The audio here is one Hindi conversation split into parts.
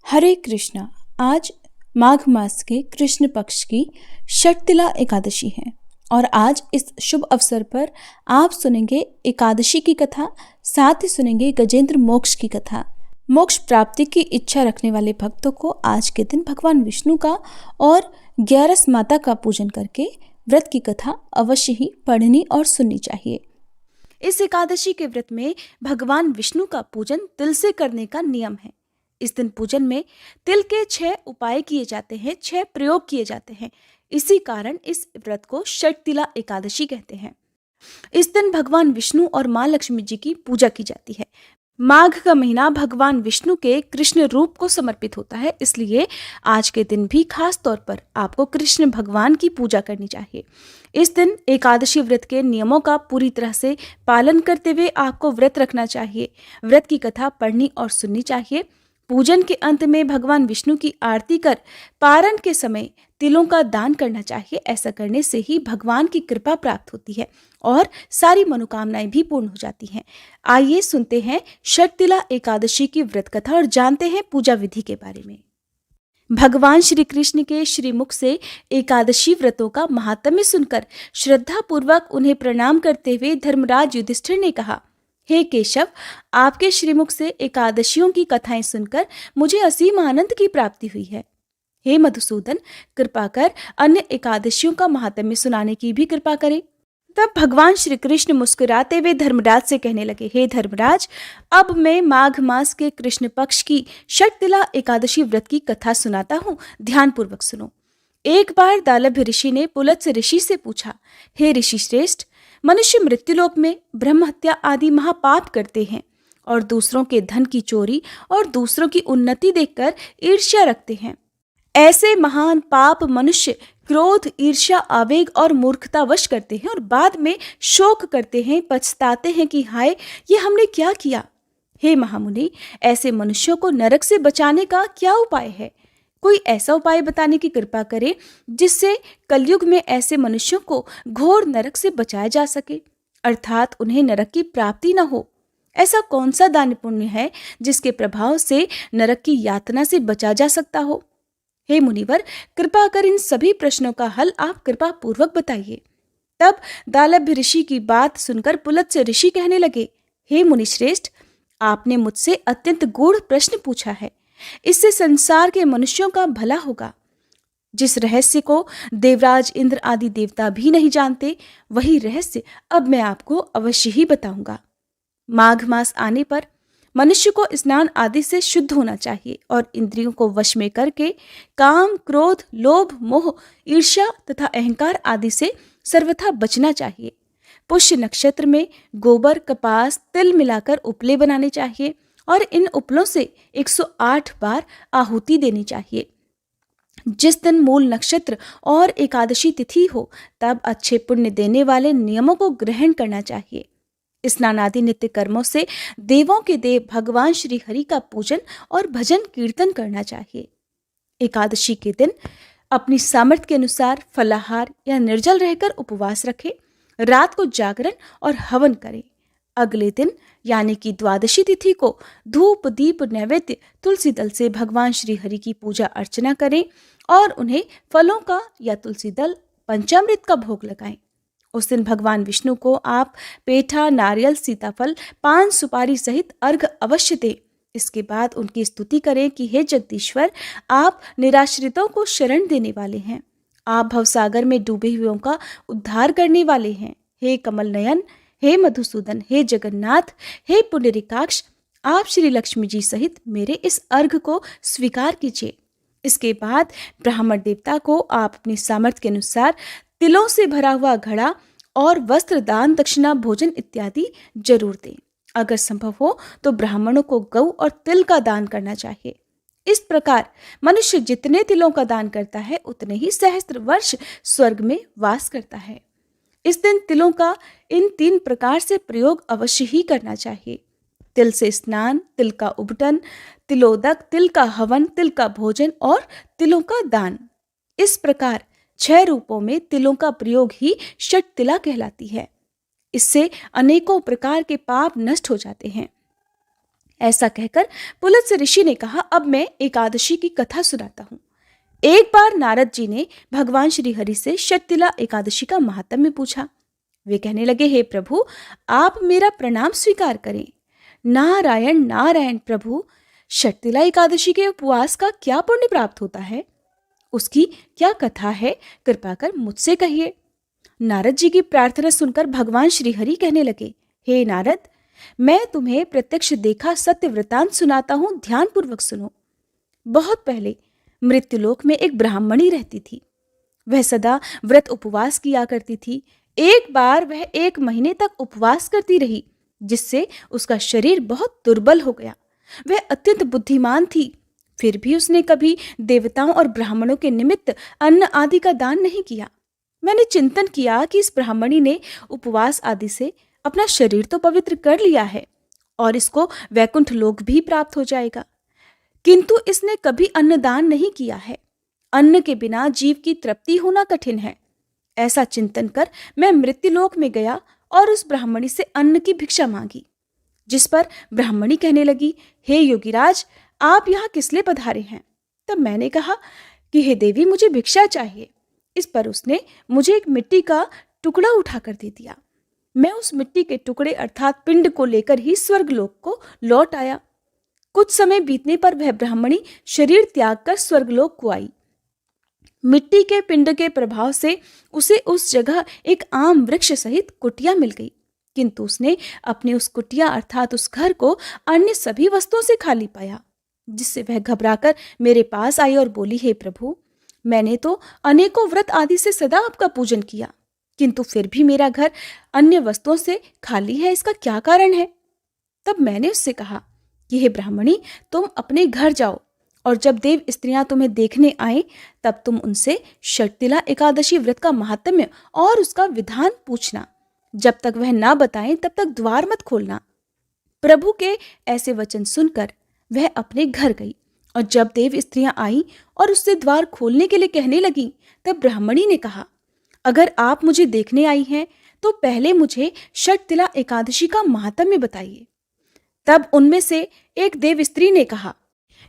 हरे कृष्णा। आज माघ मास के कृष्ण पक्ष की षटतिला एकादशी है और आज इस शुभ अवसर पर आप सुनेंगे एकादशी की कथा, साथ ही सुनेंगे गजेंद्र मोक्ष की कथा। मोक्ष प्राप्ति की इच्छा रखने वाले भक्तों को आज के दिन भगवान विष्णु का और ग्यारस माता का पूजन करके व्रत की कथा अवश्य ही पढ़नी और सुननी चाहिए। इस एकादशी के व्रत में भगवान विष्णु का पूजन तिल से करने का नियम है। इस दिन पूजन में तिल के 6 उपाय किए जाते हैं, 6 प्रयोग किए जाते हैं। इसी कारण इस व्रत को षटतिला एकादशी कहते हैं। इस दिन भगवान विष्णु और मां लक्ष्मी जी की पूजा की जाती है। माघ का महीना भगवान विष्णु के कृष्ण रूप को समर्पित होता है, इसलिए आज के दिन भी खास तौर पर आपको कृष्ण भगवान की पूजा करनी चाहिए। इस दिन एकादशी व्रत के नियमों का पूरी तरह से पालन करते हुए आपको व्रत रखना चाहिए। व्रत की कथा पढ़नी और सुननी चाहिए। पूजन के अंत में भगवान विष्णु की आरती कर पारण के समय तिलों का दान करना चाहिए। ऐसा करने से ही भगवान की कृपा प्राप्त होती है और सारी मनोकामनाएं भी पूर्ण हो जाती हैं। आइए सुनते हैं षटतिला एकादशी की व्रत कथा और जानते हैं पूजा विधि के बारे में। भगवान श्री कृष्ण के श्रीमुख से एकादशी व्रतों का महात्म्य सुनकर श्रद्धा पूर्वक उन्हें प्रणाम करते हुए धर्मराज युधिष्ठिर ने कहा, हे केशव, आपके श्रीमुख से एकादशियों की कथाएं सुनकर मुझे असीम आनंद की प्राप्ति हुई है। हे मधुसूदन, कृपा कर अन्य एकादशियों का महात्म्य सुनाने की भी कृपा करें। तब भगवान श्री कृष्ण मुस्कुराते हुए धर्मराज से कहने लगे, हे धर्मराज, अब मैं माघ मास के कृष्ण पक्ष की षटतिला एकादशी व्रत की कथा सुनाता हूँ, ध्यान पूर्वक सुनो। एक बार दालभ्य ऋषि ने पुलत्स्य ऋषि से पूछा, हे ऋषि श्रेष्ठ, मनुष्य मृत्युलोक में ब्रह्म हत्या आदि महापाप करते हैं और दूसरों के धन की चोरी और दूसरों की उन्नति देखकर ईर्ष्या रखते हैं। ऐसे महान पाप मनुष्य क्रोध, ईर्ष्या, आवेग और मूर्खता वश करते हैं और बाद में शोक करते हैं, पछताते हैं कि हाय, ये हमने क्या किया। हे महामुनि, ऐसे मनुष्यों को नरक से बचाने का क्या उपाय है? कोई ऐसा उपाय बताने की कृपा करे जिससे कलयुग में ऐसे मनुष्यों को घोर नरक से बचाया जा सके, अर्थात उन्हें नरक की प्राप्ति न हो। ऐसा कौन सा दान पुण्य है जिसके प्रभाव से नरक की यातना से बचा जा सकता हो? हे मुनिवर, कृपा कर इन सभी प्रश्नों का हल आप कृपा पूर्वक बताइए। तब दालभ्य ऋषि की बात सुनकर पुलत्स्य ऋषि कहने लगे, हे मुनिश्रेष्ठ, आपने मुझसे अत्यंत गूढ़ प्रश्न पूछा है। इससे संसार के मनुष्यों का भला होगा। जिस रहस्य को देवराज इंद्र आदि देवता भी नहीं जानते, वही रहस्य अब मैं आपको अवश्य ही बताऊंगा। माघ मास आने पर मनुष्य को स्नान आदि से शुद्ध होना चाहिए और इंद्रियों को वश में करके काम, क्रोध, लोभ, मोह, ईर्ष्या तथा अहंकार आदि से सर्वथा बचना चाहिए। पुष्य नक्षत्र में गोबर, कपास, तिल मिलाकर उपले बनाने चाहिए और इन उपलों से 108 बार आहुति देनी चाहिए। जिस दिन मूल नक्षत्र और एकादशी तिथि हो, तब अच्छे पुण्य देने वाले नियमों को ग्रहण करना चाहिए। स्नान आदि नित्य कर्मों से देवों के देव भगवान श्री हरि का पूजन और भजन कीर्तन करना चाहिए। एकादशी के दिन अपनी सामर्थ्य के अनुसार फलाहार या निर्जल रहकर उपवास रखें, रात को जागरण और हवन करें। अगले दिन यानी कि द्वादशी तिथि को धूप, दीप, नैवेद्य, तुलसी दल से भगवान श्री हरि की पूजा अर्चना करें और उन्हें फलों का या तुलसी दल, पंचामृत का भोग लगाएं। उस दिन भगवान विष्णु को आप पेठा, नारियल, सीताफल, पान, सुपारी सहित अर्घ अवश्य दें। इसके बाद उनकी स्तुति करें कि हे जगदीश्वर, आप निराश्रितों को शरण देने वाले हैं। आप भवसागर में डूबे हुओं का उद्धार करने वाले हैं। हे कमल नयन, हे मधुसूदन, हे जगन्नाथ, हे पुंडरीकाक्ष, आप श्री लक्ष्मी जी सहित मेरे इस अर्घ को स्वीकार कीजिए। इसके बाद ब्राह्मण देवता को आप अपनी सामर्थ्य के अनुसार तिलों से भरा हुआ घड़ा और वस्त्र, दान, दक्षिणा, भोजन इत्यादि जरूर दें। अगर संभव हो तो ब्राह्मणों को गऊ और तिल का दान करना चाहिए। इस प्रकार मनुष्य जितने तिलों का दान करता है, उतने ही सहस्त्र वर्ष स्वर्ग में वास करता है। इस दिन तिलों का इन 3 प्रकार से प्रयोग अवश्य ही करना चाहिए। तिल से स्नान, तिल का उबटन, तिलोदक, तिल का हवन, तिल का भोजन और तिलों का दान। इस प्रकार 6 रूपों में तिलों का प्रयोग ही षटतिला कहलाती है। इससे अनेकों प्रकार के पाप नष्ट हो जाते हैं। ऐसा कहकर पुलत्स्य ऋषि ने कहा, अब मैं एकादशी की कथा सुनाता हूँ। एक बार नारद जी ने भगवान श्री हरि से षटतिला एकादशी का महात्म्य पूछा। वे कहने लगे, हे प्रभु, आप मेरा प्रणाम स्वीकार करें। नारायण नारायण प्रभु, षटतिला एकादशी के उपवास का क्या पुण्य प्राप्त होता है? उसकी क्या कथा है? कृपा कर मुझसे कहिए। नारद जी की प्रार्थना सुनकर भगवान श्री हरि कहने लगे, हे नारद, मैं तुम्हें प्रत्यक्ष देखा सत्य वृतांत सुनाता हूं, ध्यान पूर्वक सुनो। बहुत पहले मृत्युलोक में एक ब्राह्मणी रहती थी। वह सदा व्रत उपवास किया करती थी। एक बार वह 1 महीने तक उपवास करती रही, जिससे उसका शरीर बहुत दुर्बल हो गया। वह अत्यंत बुद्धिमान थी, फिर भी उसने कभी देवताओं और ब्राह्मणों के निमित्त अन्न आदि का दान नहीं किया। मैंने चिंतन किया कि इस ब्राह्मणी ने उपवास आदि से अपना शरीर तो पवित्र कर लिया है और इसको वैकुंठ लोक भी प्राप्त हो जाएगा, किंतु इसने कभी अन्नदान नहीं किया है। अन्न के बिना जीव की तृप्ति होना कठिन है। ऐसा चिंतन कर मैं मृत्युलोक में गया और उस ब्राह्मणी से अन्न की भिक्षा मांगी, जिस पर ब्राह्मणी कहने लगी, हे योगीराज, आप यहाँ किस लिए पधारे हैं? तब मैंने कहा कि हे देवी, मुझे भिक्षा चाहिए। इस पर उसने मुझे एक मिट्टी का टुकड़ा उठा कर दे दिया। मैं उस मिट्टी के टुकड़े अर्थात पिंड को लेकर ही स्वर्गलोक को लौट आया। कुछ समय बीतने पर वह ब्राह्मणी शरीर त्याग कर स्वर्गलोक को आई। मिट्टी के पिंड के प्रभाव से उसे उस जगह एक आम वृक्ष सहित कुटिया मिल गई, किंतु उसने अपने उस कुटिया अर्थात उस घर को अन्य सभी वस्तुओं से खाली पाया, जिससे वह घबराकर मेरे पास आई और बोली, हे प्रभु, मैंने तो अनेकों व्रत आदि से सदा आपका पूजन किया, किंतु फिर भी मेरा घर अन्य वस्तुओं से खाली है, इसका क्या कारण है? तब मैंने उससे कहा कि हे ब्राह्मणी, तुम अपने घर जाओ और जब देव स्त्रियां तुम्हें देखने आए तब तुम उनसे षटतिला एकादशी व्रत का महात्म्य और उसका विधान पूछना। जब तक वह ना बताएं तब तक द्वार मत खोलना। प्रभु के ऐसे वचन सुनकर वह अपने घर गई और जब देव स्त्रियां आई और उससे द्वार खोलने के लिए कहने लगी, तब ब्राह्मणी ने कहा, अगर आप मुझे देखने आई हैं तो पहले मुझे षटतिला एकादशी का महात्म्य बताइए। तब उनमें से एक देव स्त्री ने कहा,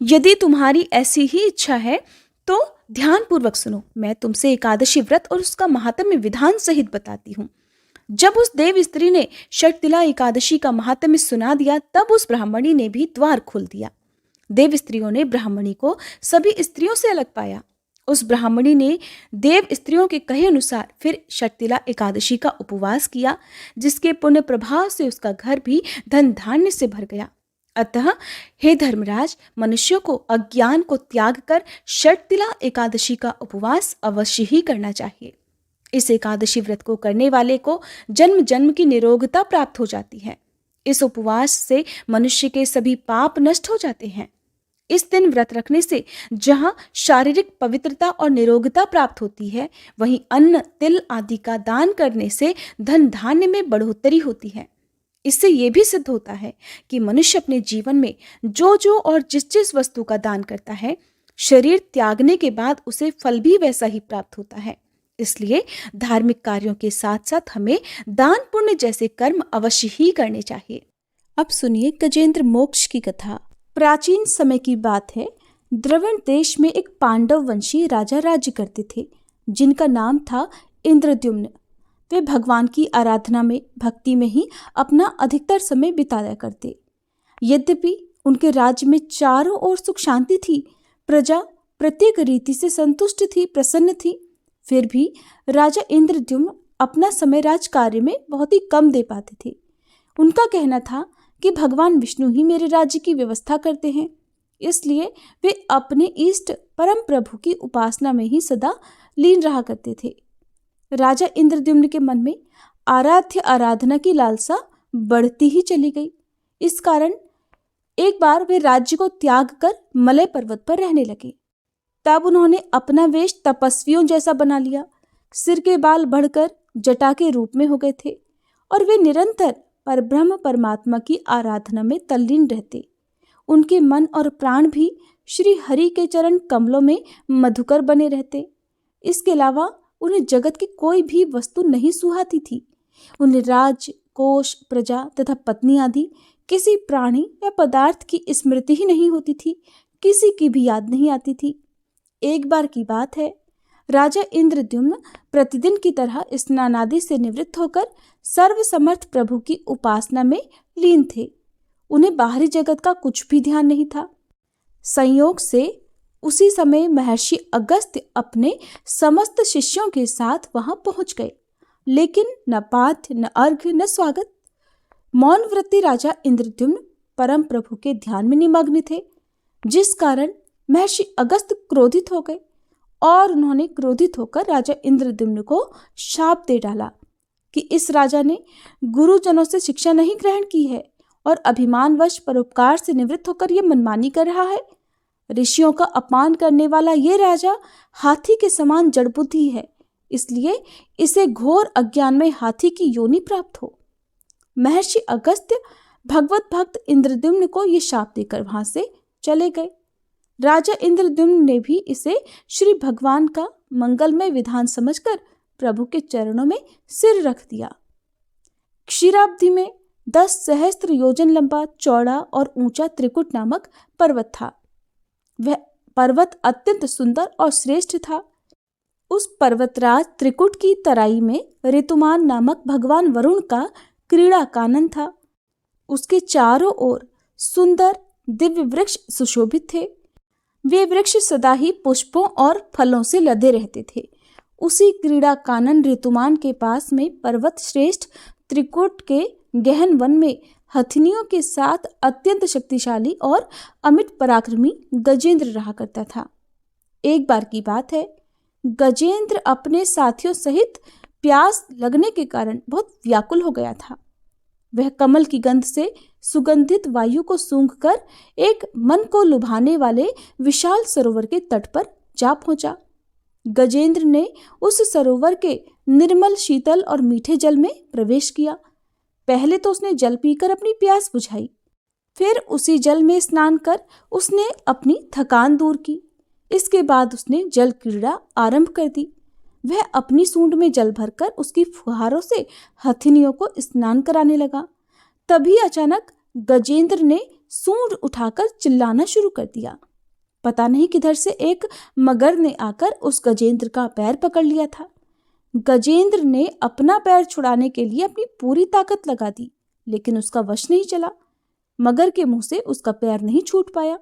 यदि तुम्हारी ऐसी ही इच्छा है तो ध्यान पूर्वक सुनो, मैं तुमसे एकादशी व्रत और उसका महात्म्य विधान सहित बताती हूँ। जब उस देव स्त्री ने षटतिला एकादशी का महात्म्य सुना दिया, तब उस ब्राह्मणी ने भी द्वार खोल दिया। देव स्त्रियों ने ब्राह्मणी को सभी स्त्रियों से अलग पाया। उस ब्राह्मणी ने देव स्त्रियों के कहे अनुसार फिर षटतिला एकादशी का उपवास किया, जिसके पुण्य प्रभाव से उसका घर भी धन धान्य से भर गया। अतः हे धर्मराज, मनुष्यों को अज्ञान को त्याग कर षटतिला एकादशी का उपवास अवश्य ही करना चाहिए। इस एकादशी व्रत को करने वाले को जन्म जन्म की निरोगता प्राप्त हो जाती है। इस उपवास से मनुष्य के सभी पाप नष्ट हो जाते हैं। इस दिन व्रत रखने से जहां शारीरिक पवित्रता और निरोगता प्राप्त होती है, वहीं अन्न तिल आदि का दान करने से धन धान्य में बढ़ोतरी होती है। इससे यह भी सिद्ध होता है कि मनुष्य अपने जीवन में जो जो और जिस जिस वस्तु का दान करता है, शरीर त्यागने के बाद उसे फल भी वैसा ही प्राप्त होता है। इसलिए धार्मिक कार्यों के साथ साथ हमें दान पुण्य जैसे कर्म अवश्य ही करने चाहिए। अब सुनिए गजेंद्र मोक्ष की कथा। प्राचीन समय की बात है। द्रविड़ देश में एक पांडव वंशी राजा राज्य करते थे, जिनका नाम था इंद्रद्युम्न। वे भगवान की आराधना में, भक्ति में ही अपना अधिकतर समय बिताया करते। यद्यपि उनके राज्य में चारों ओर सुख शांति थी, प्रजा प्रत्येक रीति से संतुष्ट थी, प्रसन्न थी, फिर भी राजा इंद्रद्युम्न अपना समय राज कार्य में बहुत ही कम दे पाते थे। उनका कहना था कि भगवान विष्णु ही मेरे राज्य की व्यवस्था करते हैं, इसलिए वे अपने इष्ट परम प्रभु की उपासना में ही सदा लीन रहा करते थे। राजा इंद्रद्युम्न के मन में आराध्य आराधना की लालसा बढ़ती ही चली गई। इस कारण एक बार वे राज्य को त्याग कर मलय पर्वत पर रहने लगे। तब उन्होंने अपना वेश तपस्वियों जैसा बना लिया। सिर के बाल बढ़कर जटा के रूप में हो गए थे और वे निरंतर परब्रह्म परमात्मा की आराधना में तल्लीन रहते। उनके मन और प्राण भी श्री हरि के चरण कमलों में मधुकर बने रहते। इसके अलावा उन्हें जगत की कोई भी वस्तु नहीं सुहाती थी। उन्हें राज, कोष, प्रजा तथा पत्नी आदि किसी प्राणी या पदार्थ की स्मृति ही नहीं होती थी, किसी की भी याद नहीं आती थी। एक बार की बात है, राजा इंद्रद्युम्न प्रतिदिन की तरह स्नानादि से निवृत्त होकर सर्वसमर्थ प्रभु की उपासना में लीन थे। उन्हें बाहरी जगत का कुछ भी ध्यान नहीं था। संयोग से उसी समय महर्षि अगस्त्य अपने समस्त शिष्यों के साथ वहां पहुंच गए, लेकिन न पाठ्य, न अर्घ्य, न स्वागत। मौन व्रती राजा इंद्रद्युम्न परम प्रभु के ध्यान में निमग्न थे, जिस कारण महर्षि अगस्त्य क्रोधित हो गए और उन्होंने क्रोधित होकर राजा इंद्रद्युम्न को शाप दे डाला कि इस राजा ने गुरुजनों से शिक्षा नहीं ग्रहण की है और अभिमानवश परोपकार से निवृत्त होकर यह मनमानी कर रहा है। ऋषियों का अपमान करने वाला ये राजा हाथी के समान जड़बुद्धि है, इसलिए इसे घोर अज्ञान में हाथी की योनि प्राप्त हो। महर्षि अगस्त्य भगवत भक्त इंद्रद्युम्न को ये शाप देकर वहां से चले गए। राजा इंद्रद्युम्न ने भी इसे श्री भगवान का मंगलमय विधान समझकर प्रभु के चरणों में सिर रख दिया। क्षीराब्धि में 10 सहस्त्र योजन लंबा, चौड़ा और ऊंचा त्रिकुट नामक पर्वत था। वह पर्वत अत्यंत सुंदर और श्रेष्ठ था। उस पर्वतराज त्रिकुट की तराई में ऋतुमान नामक भगवान वरुण का क्रीड़ा कानन था। उसके चारों ओर सुंदर दिव्य वृक्ष सुशोभित थे। वे वृक्ष सदा ही पुष्पों और फलों से लदे रहते थे। उसी क्रीड़ा कानन ऋतुमान के पास में पर्वत श्रेष्ठ त्रिकुट के गहन वन में हथिनियों के साथ अत्यंत शक्तिशाली और अमिट पराक्रमी गजेंद्र रहा करता था। एक बार की बात है, गजेंद्र अपने साथियों सहित प्यास लगने के कारण बहुत व्याकुल हो गया था। वह कमल की गंध से सुगंधित वायु को सूंघकर एक मन को लुभाने वाले विशाल सरोवर के तट पर जा पहुंचा। गजेंद्र ने उस सरोवर के निर्मल, शीतल और मीठे जल में प्रवेश किया। पहले तो उसने जल पीकर अपनी प्यास बुझाई, फिर उसी जल में स्नान कर उसने अपनी थकान दूर की। इसके बाद उसने जल क्रीड़ा आरंभ कर दी। वह अपनी सूंड में जल भरकर उसकी फुहारों से हथिनियों को स्नान कराने लगा। तभी अचानक गजेंद्र ने सूंड उठाकर चिल्लाना शुरू कर दिया। पता नहीं किधर से एक मगर ने आकर उस गजेंद्र का पैर पकड़ लिया था। गजेंद्र ने अपना पैर छुड़ाने के लिए अपनी पूरी ताकत लगा दी, लेकिन उसका वश नहीं चला। मगर के मुंह से उसका पैर नहीं छूट पाया।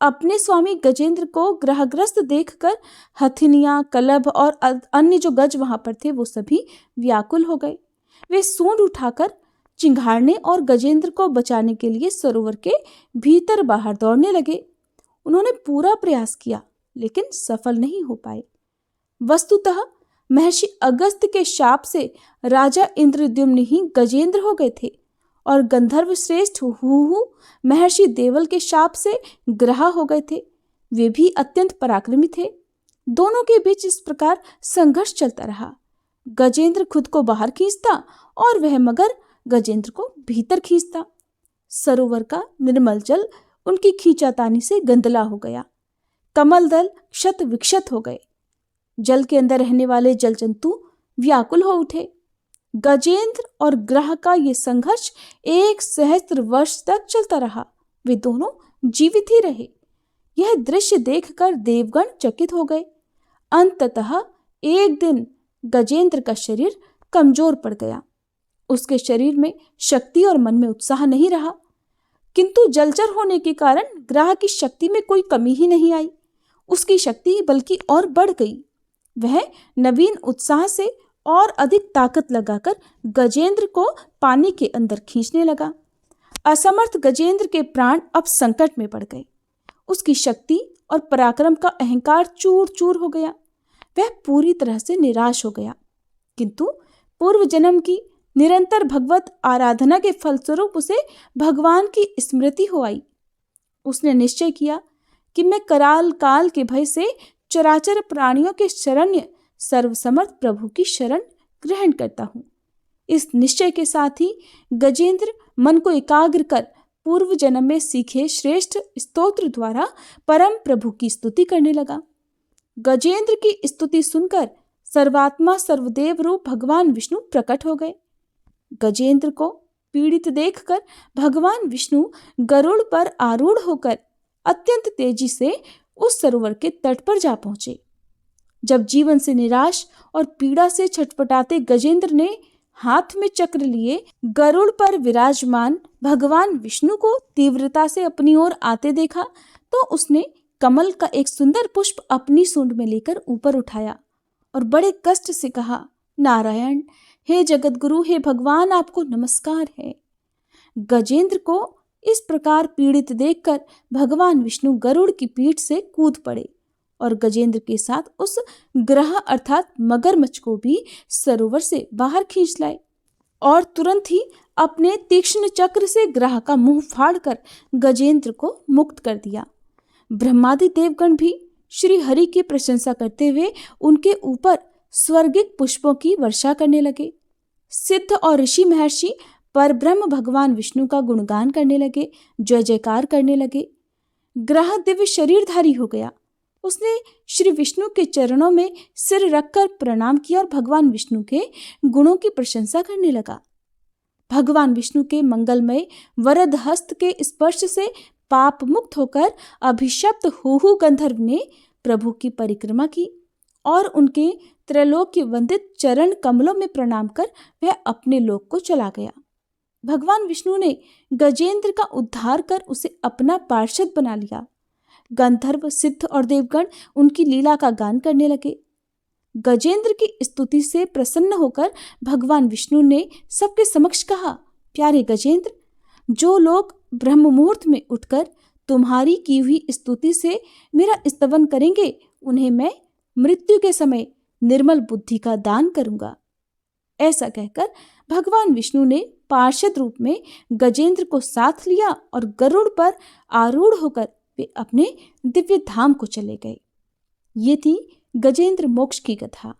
अपने स्वामी गजेंद्र को ग्रहग्रस्त देखकर हथिनियां, कलभ और अन्य जो गज वहां पर थे वो सभी व्याकुल हो गए। वे सूंड उठाकर चिंघाड़ने और गजेंद्र को बचाने के लिए सरोवर के भीतर बाहर दौड़ने लगे। उन्होंने पूरा प्रयास किया, लेकिन सफल नहीं हो पाए। वस्तुतः महर्षि अगस्त्य के शाप से राजा इंद्रद्युम्न ही गजेंद्र हो गए थे और गंधर्व श्रेष्ठ हुहु महर्षि देवल के शाप से ग्रह हो गए थे। वे भी अत्यंत पराक्रमी थे। दोनों के बीच इस प्रकार संघर्ष चलता रहा। गजेंद्र खुद को बाहर खींचता और वह मगर गजेंद्र को भीतर खींचता। सरोवर का निर्मल जल उनकी खींचातानी से गंदला हो गया। कमल दल क्षत विक्षत हो गए। जल के अंदर रहने वाले जल जंतु व्याकुल हो उठे। गजेंद्र और ग्रह का ये संघर्ष 1 सहस्त्र वर्ष तक चलता रहा। वे दोनों जीवित ही रहे। यह दृश्य देखकर देवगण चकित हो गए। अंततः एक दिन गजेंद्र का शरीर कमजोर पड़ गया। उसके शरीर में शक्ति और मन में उत्साह नहीं रहा, किंतु जलचर होने के कारण ग्रह की शक्ति में कोई कमी ही नहीं आई। उसकी शक्ति बल्कि और बढ़ गई। वह नवीन उत्साह से और अधिक ताकत लगाकर गजेंद्र को पानी के अंदर खींचने लगा। असमर्थ गजेंद्र के प्राण अब संकट में पड़ गए। उसकी शक्ति और पराक्रम का अहंकार चूर चूर हो गया। वह पूरी तरह से निराश हो गया। किंतु पूर्व जन्म की निरंतर भगवत आराधना के फलस्वरूप उसे भगवान की स्मृति हो आई। उसने निश्चय किया कि मैं कराल काल के भय से चराचर प्राणियों के शरण्य सर्वसमर्थ प्रभु की शरण ग्रहण करता हूँ। इस निश्चय के साथ ही गजेंद्र मन को एकाग्र कर पूर्व जन्म में सीखे श्रेष्ठ स्तोत्र द्वारा परम प्रभु की स्तुति करने लगा। गजेंद्र की स्तुति सुनकर सर्वात्मा सर्वदेव रूप भगवान विष्णु प्रकट हो गए। गजेंद्र को पीड़ित देखकर भगवान विष्णु गरुड़ पर आरूढ़ होकर अत्यंत तेजी से उस सरोवर के तट पर जा पहुंचे। जब जीवन से निराश और पीड़ा से छटपटाते गजेंद्र ने हाथ में चक्र लिए गरुड़ पर विराजमान भगवान विष्णु को तीव्रता से अपनी ओर आते देखा तो उसने कमल का एक सुंदर पुष्प अपनी सूंड में लेकर ऊपर उठाया और बड़े कष्ट से कहा, नारायण, हे जगत गुरु, हे भगवान, आपको नमस्कार है। गजेंद्र को इस प्रकार पीड़ित देखकर भगवान विष्णु गरुड़ की पीठ से कूद पड़े और गजेंद्र के साथ उस ग्रह अर्थात मगरमच्छ को भी सरोवर से बाहर खींच लाए और तुरंत ही अपने तीक्ष्ण चक्र से ग्रह का मुंह फाड़कर गजेंद्र को मुक्त कर दिया। ब्रह्मादि देवगण भी श्री हरि की प्रशंसा करते हुए उनके ऊपर स्वर्गिक पुष्पों की वर्षा करने लगे। सिद्ध और ऋषि महर्षि पर ब्रह्म भगवान विष्णु का गुणगान करने लगे, जय जयकार करने लगे। ग्रह दिव्य शरीरधारी हो गया। उसने श्री विष्णु के चरणों में सिर रखकर प्रणाम किया और भगवान विष्णु के गुणों की प्रशंसा करने लगा। भगवान विष्णु के मंगलमय वरद हस्त के स्पर्श से पाप मुक्त होकर अभिशप्त हुहु गंधर्व ने प्रभु की परिक्रमा की और उनके त्रैलोक्य वंदित चरण कमलों में प्रणाम कर वह अपने लोक को चला गया। भगवान विष्णु ने गजेंद्र का उद्धार कर उसे अपना पार्षद बना लिया। गंधर्व, सिद्ध और देवगण उनकी लीला का गान करने लगे। गजेंद्र की स्तुति से प्रसन्न होकर भगवान विष्णु ने सबके समक्ष कहा, प्यारे गजेंद्र, जो लोग ब्रह्म मुहूर्त में उठकर तुम्हारी की हुई स्तुति से मेरा स्तवन करेंगे उन्हें मैं मृत्यु के समय निर्मल बुद्धि का दान करूंगा। ऐसा कहकर भगवान विष्णु ने पार्षद रूप में गजेंद्र को साथ लिया और गरुड़ पर आरूढ़ होकर वे अपने दिव्य धाम को चले गए। ये थी गजेंद्र मोक्ष की कथा।